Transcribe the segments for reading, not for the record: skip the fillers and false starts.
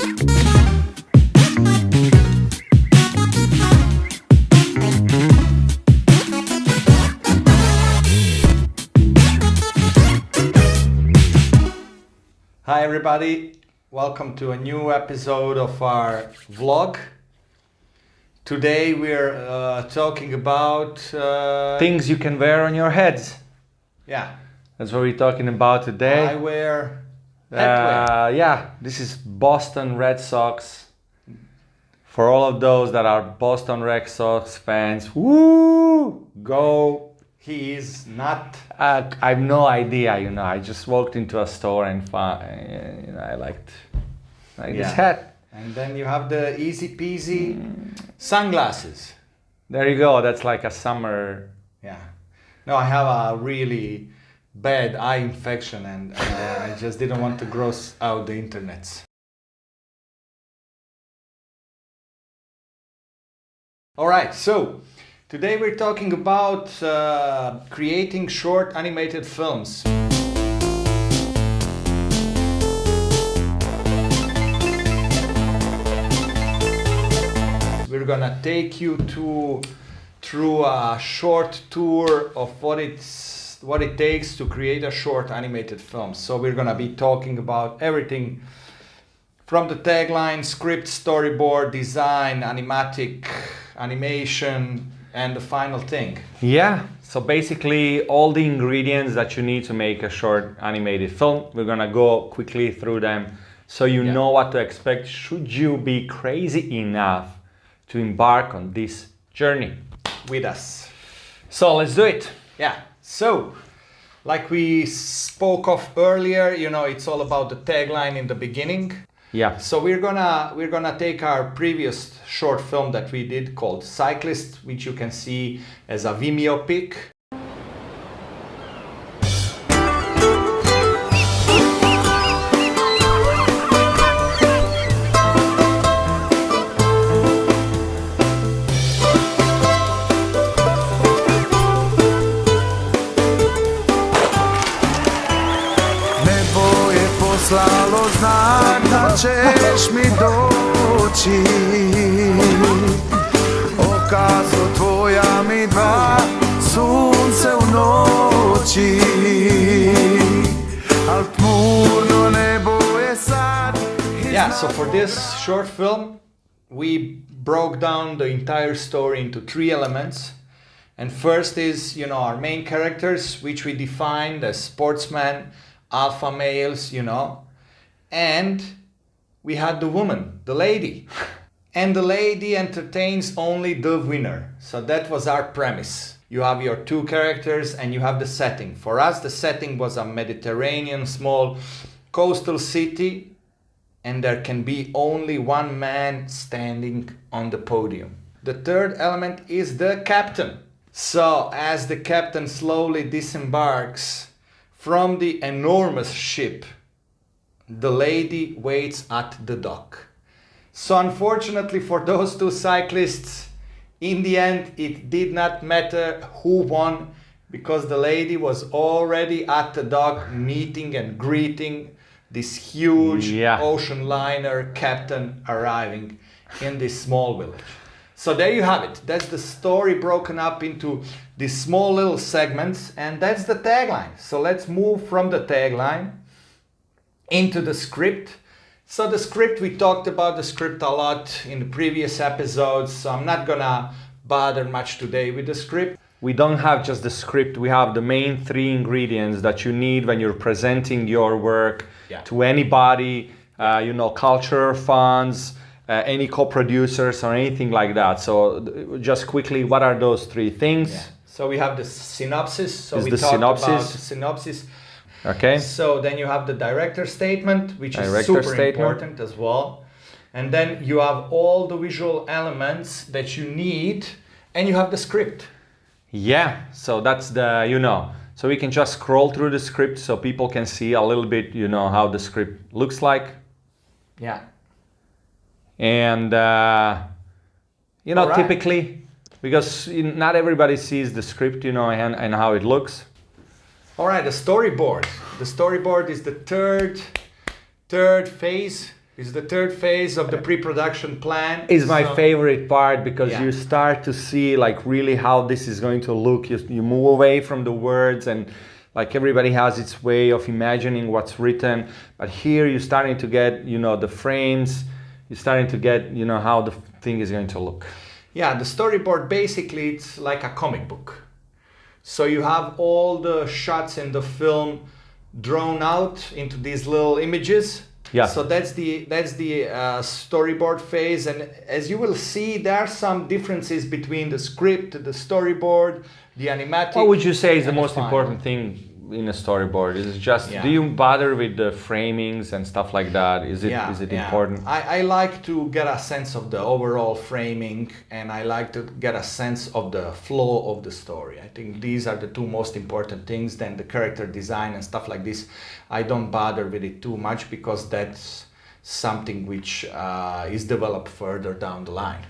Hi everybody, welcome to a new episode of our vlog. Today we're talking about things you can wear on your heads. Yeah, That's what we're talking about today. eyewear, headwear. Yeah, this is Boston Red Sox. For all of those that are Boston Red Sox fans, woo, go. He is not. I have no idea, I just walked into a store and found, I liked this hat. And then you have the easy peasy sunglasses. There you go, that's like a summer. Yeah. No, I have a really bad eye infection and I just didn't want to gross out the internets. All right, so today we're talking about creating short animated films. We're gonna take you through a short tour of what it takes to create a short animated film. So we're gonna be talking about everything from the tagline, script, storyboard, design, animation, and the final thing. Yeah, so basically all the ingredients that you need to make a short animated film, we're gonna go quickly through them so you know what to expect should you be crazy enough to embark on this journey With us. So let's do it. Yeah, so like we spoke of earlier, it's all about the tagline in the beginning. Yeah. So we're gonna take our previous short film that we did called Cyclists, which you can see as a Vimeo pic. Slalo znak da ćeš mi doći, okazo tvoja mi dva, sunce u noći, al tmurno nebo je sad. Yeah, so for this short film, we broke down the entire story into 3 elements. And first is, our main characters, which we defined as sportsmen, alpha males, and we had the woman, the lady. And the lady entertains only the winner. So that was our premise. You have your 2 characters and you have the setting. For us, the setting was a Mediterranean small coastal city, and there can be only one man standing on the podium. The third element is the captain. So as the captain slowly disembarks from the enormous ship, the lady waits at the dock. So unfortunately for those 2 cyclists, in the end it did not matter who won, because the lady was already at the dock meeting and greeting this huge ocean liner captain arriving in this small village. So there you have it. That's the story broken up into these small little segments, and that's the tagline. So let's move from the tagline into the script. So the script, we talked about the script a lot in the previous episodes, so I'm not gonna bother much today with the script. We don't have just the script, we have the main 3 ingredients that you need when you're presenting your work to anybody, culture funds, any co-producers or anything like that. So just quickly, what are those 3 things? Yeah. So we have the synopsis. So we the talked about synopsis. the synopsis. Okay. So then you have the director statement, which is super important as well. And then you have all the visual elements that you need, and you have the script. Yeah, so that's so we can just scroll through the script so people can see a little bit, how the script looks like. Yeah. And, typically, because not everybody sees the script, and how it looks. All right, the storyboard. The storyboard is the third phase It's the third phase of the pre-production plan. Is my favorite part because Yeah. you start to see like really how this is going to look. You move away from the words and like everybody has its way of imagining what's written. But here you're starting to get, the frames. You're starting to get, how the thing is going to look. Yeah, the storyboard basically it's like a comic book. So you have all the shots in the film drawn out into these little images. Yeah. So that's the storyboard phase, and as you will see, there are some differences between the script, the storyboard, the animatic. What would you say is the and most final. important thing in a storyboard? Is it just, Yeah. do you bother with the framings and stuff like that? Is it important? I like to get a sense of the overall framing, and I like to get a sense of the flow of the story. I think these are the two most important things. Then the character design and stuff like this, I don't bother with it too much because that's something which is developed further down the line.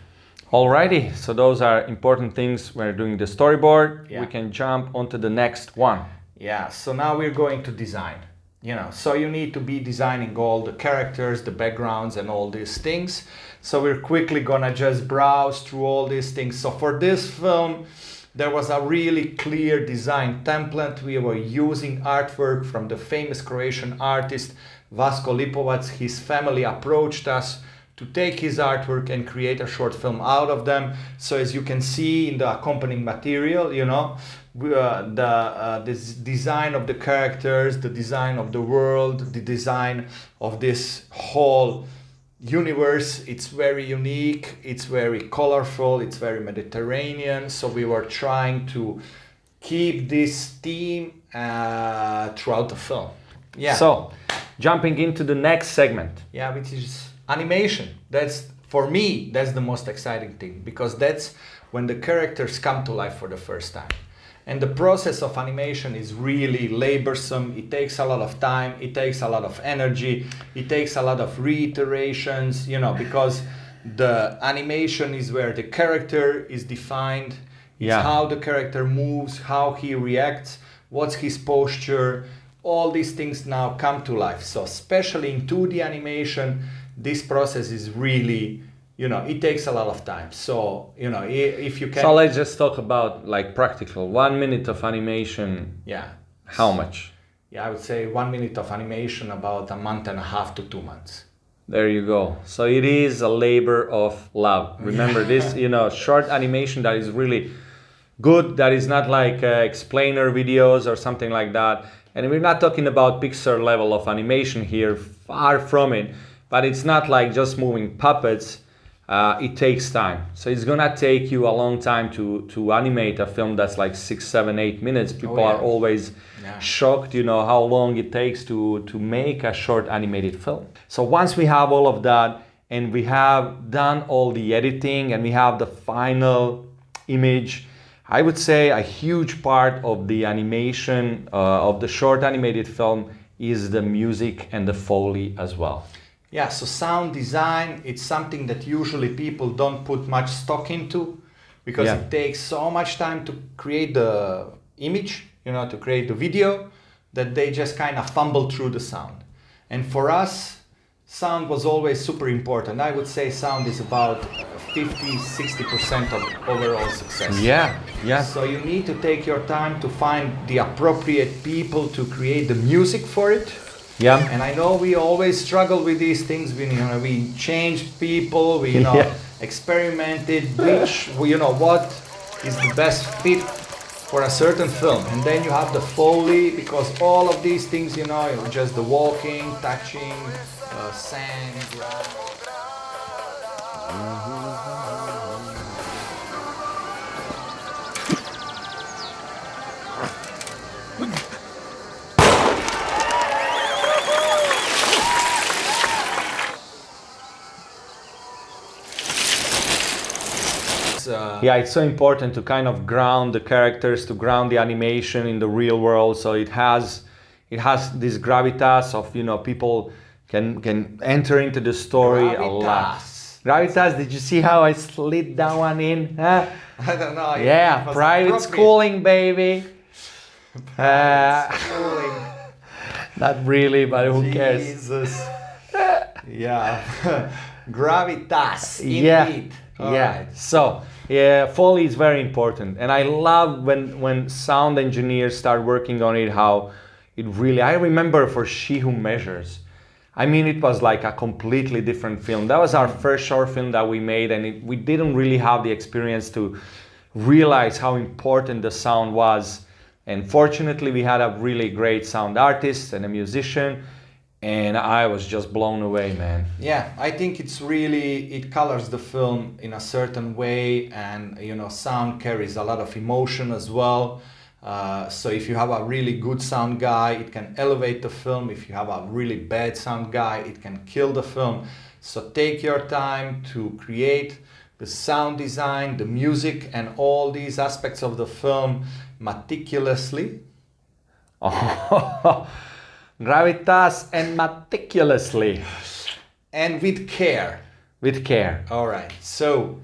Alrighty, so those are important things when we're doing the storyboard. Yeah. We can jump onto the next one. Yeah, so now we're going to design, so you need to be designing all the characters, the backgrounds and all these things. So we're quickly gonna just browse through all these things. So for this film, there was a really clear design template. We were using artwork from the famous Croatian artist Vasko Lipovac. His family approached us to take his artwork and create a short film out of them. So as you can see in the accompanying material, this design of the characters, the design of the world, the design of this whole universe, it's very unique, it's very colorful, it's very Mediterranean. So we were trying to keep this theme throughout the film. Yeah. So, jumping into the next segment. Yeah, which is animation. That's, for me, that's the most exciting thing, because that's when the characters come to life for the first time. And the process of animation is really laborsome. It takes a lot of time, it takes a lot of energy, it takes a lot of reiterations, because the animation is where the character is defined. It's how the character moves, how he reacts, what's his posture. All these things now come to life. So especially in 2D animation, this process is really, it takes a lot of time. So, if you can... So let's just talk about like practical. 1 minute of animation. Yeah. How much? Yeah, I would say 1 minute of animation, about a month and a half to 2 months. There you go. So it is a labor of love. Remember this, short animation that is really good, that is not like explainer videos or something like that. And we're not talking about Pixar level of animation here, far from it. But it's not like just moving puppets. It takes time. So it's gonna take you a long time to animate a film that's like 6, 7, 8 minutes. People are always shocked, how long it takes to make a short animated film. So once we have all of that and we have done all the editing and we have the final image, I would say a huge part of the animation of the short animated film is the music and the Foley as well. Yeah, so sound design, it's something that usually people don't put much stock into, because it takes so much time to create the image, to create the video, that they just kind of fumble through the sound. And for us, sound was always super important. I would say sound is about 50-60% of overall success. Yeah. So you need to take your time to find the appropriate people to create the music for it. Yeah. And I know we always struggle with these things. We changed people, we experimented what is the best fit for a certain film. And then you have the Foley, because all of these things, just the walking, touching, sand, grass. It's so important to kind of ground the characters, to ground the animation in the real world. So it has this gravitas of, people can enter into the story a lot. Gravitas, did you see how I slid that one in? Huh? I don't know. Yeah, private schooling, baby. Schooling. Not really, but who cares? Jesus. Yeah. Gravitas. Yeah. Indeed. Yeah. Alright. So, yeah, Foley is very important, and I love when sound engineers start working on it. How it really. I remember for She Who Measures. I mean, it was like a completely different film. That was our first short film that we made, and we didn't really have the experience to realize how important the sound was. And fortunately, we had a really great sound artist and a musician, and I was just blown away, man. Yeah, I think it colors the film in a certain way, and sound carries a lot of emotion as well. So if you have a really good sound guy, it can elevate the film. If you have a really bad sound guy, it can kill the film. So take your time to create the sound design, the music, and all these aspects of the film meticulously. Oh, gravitas and meticulously. And with care. With care. All right. So,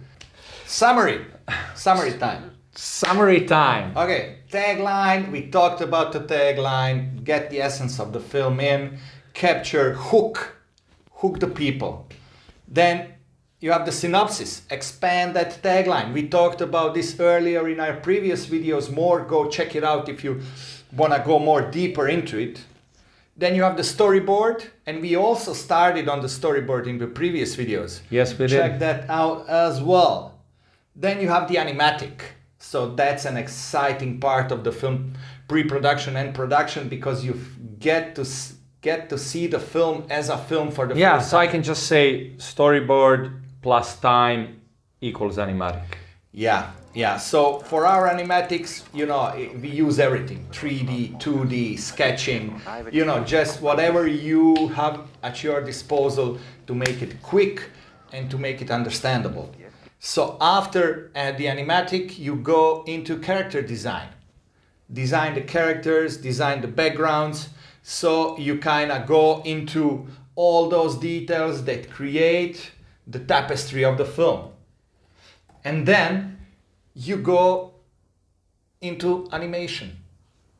summary time. Summary time. Okay, tagline. We talked about the tagline. Get the essence of the film in. Capture, hook the people. Then you have the synopsis. Expand that tagline. We talked about this earlier in our previous videos. Go check it out if you want to go more deeper into it. Then you have the storyboard, and we also started on the storyboard in the previous videos. Yes, we did. Check that out as well. Then you have the animatic. So that's an exciting part of the film pre-production and production, because you get to see the film as a film for the first so time. I can just say storyboard plus time equals animatic. Yeah. So for our animatics, we use everything: 3D, 2D, sketching, just whatever you have at your disposal to make it quick and to make it understandable. So after the animatic, you go into character design. Design the characters, design the backgrounds. So you kind of go into all those details that create the tapestry of the film. And then you go into animation,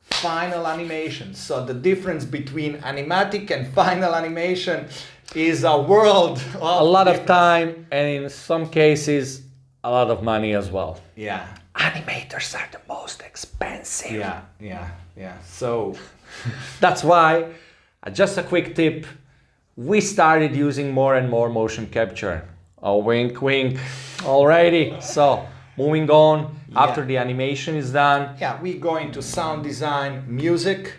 final animation. So the difference between animatic and final animation is a world of A lot of difference. time, and in some cases, a lot of money as well. Yeah. Animators are the most expensive. Yeah. So That's why, just a quick tip, we started using more and more motion capture. Oh, wink, wink. Alrighty. So, moving on, after the animation is done. yeah, we go into sound design, music,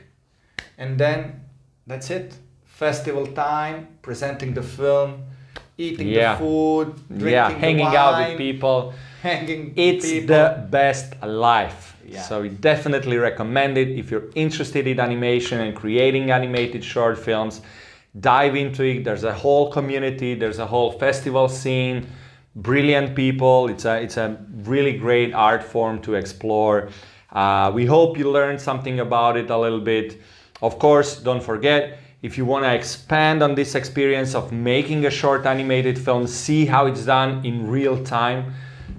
and then that's it. Festival time, presenting the film, eating the food, drinking hanging the out wine, with people. hanging It's people. the best life. Yeah. So we definitely recommend it. If you're interested in animation and creating animated short films, dive into it. There's a whole community, there's a whole festival scene, brilliant people. It's a really great art form to explore. We hope you learned something about it a little bit. Of course, don't forget, if you want to expand on this experience of making a short animated film, see how it's done in real time,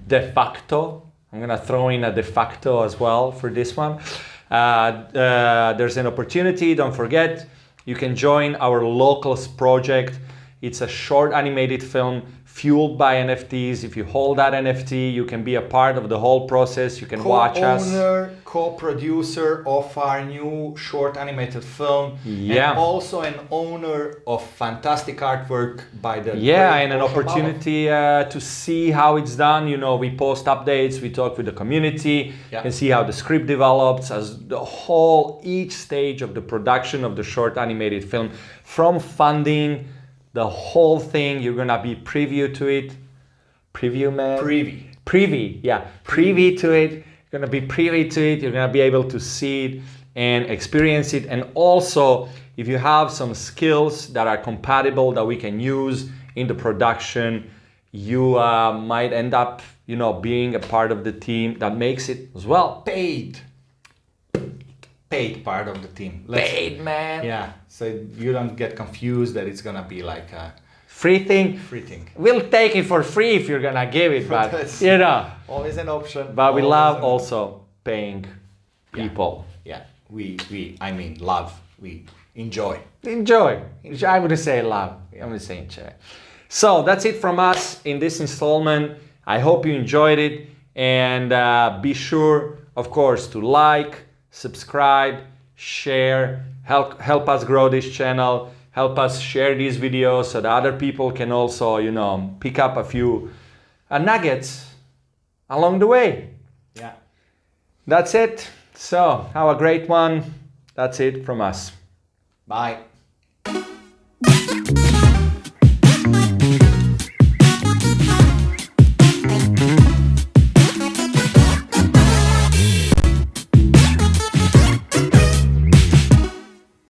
de facto. I'm gonna throw in a de facto as well for this one. There's an opportunity, don't forget, you can join our Lokals project. It's a short animated film fueled by NFTs. If you hold that NFT, you can be a part of the whole process. You can watch us. Co-owner, co-producer of our new short animated film. Yeah. And also an owner of fantastic artwork by the And an opportunity to see how it's done. We post updates, we talk with the community, and see how the script develops as each stage of the production of the short animated film, from funding, the whole thing. You're gonna be preview to it. Preview, man? Privy, yeah. Privy to it. You're gonna be privy to it. You're gonna be able to see it and experience it. And also, if you have some skills that are compatible that we can use in the production, you might end up, being a part of the team that makes it as well. paid part of the team. Paid, man. Yeah, so you don't get confused that it's gonna be like a Free thing. free thing. We'll take it for free if you're gonna give it, but That's- Always an option. But we always love an- also paying people. Yeah, love. enjoy. Enjoy. I wouldn't say love. I'm gonna say enjoy. So that's it from us in this installment. I hope you enjoyed it, and be sure, of course, to like, subscribe, share, help us grow this channel, help us share these videos so that other people can also, pick up a few nuggets along the way. Yeah. That's it. So have a great one. That's it from us. Bye.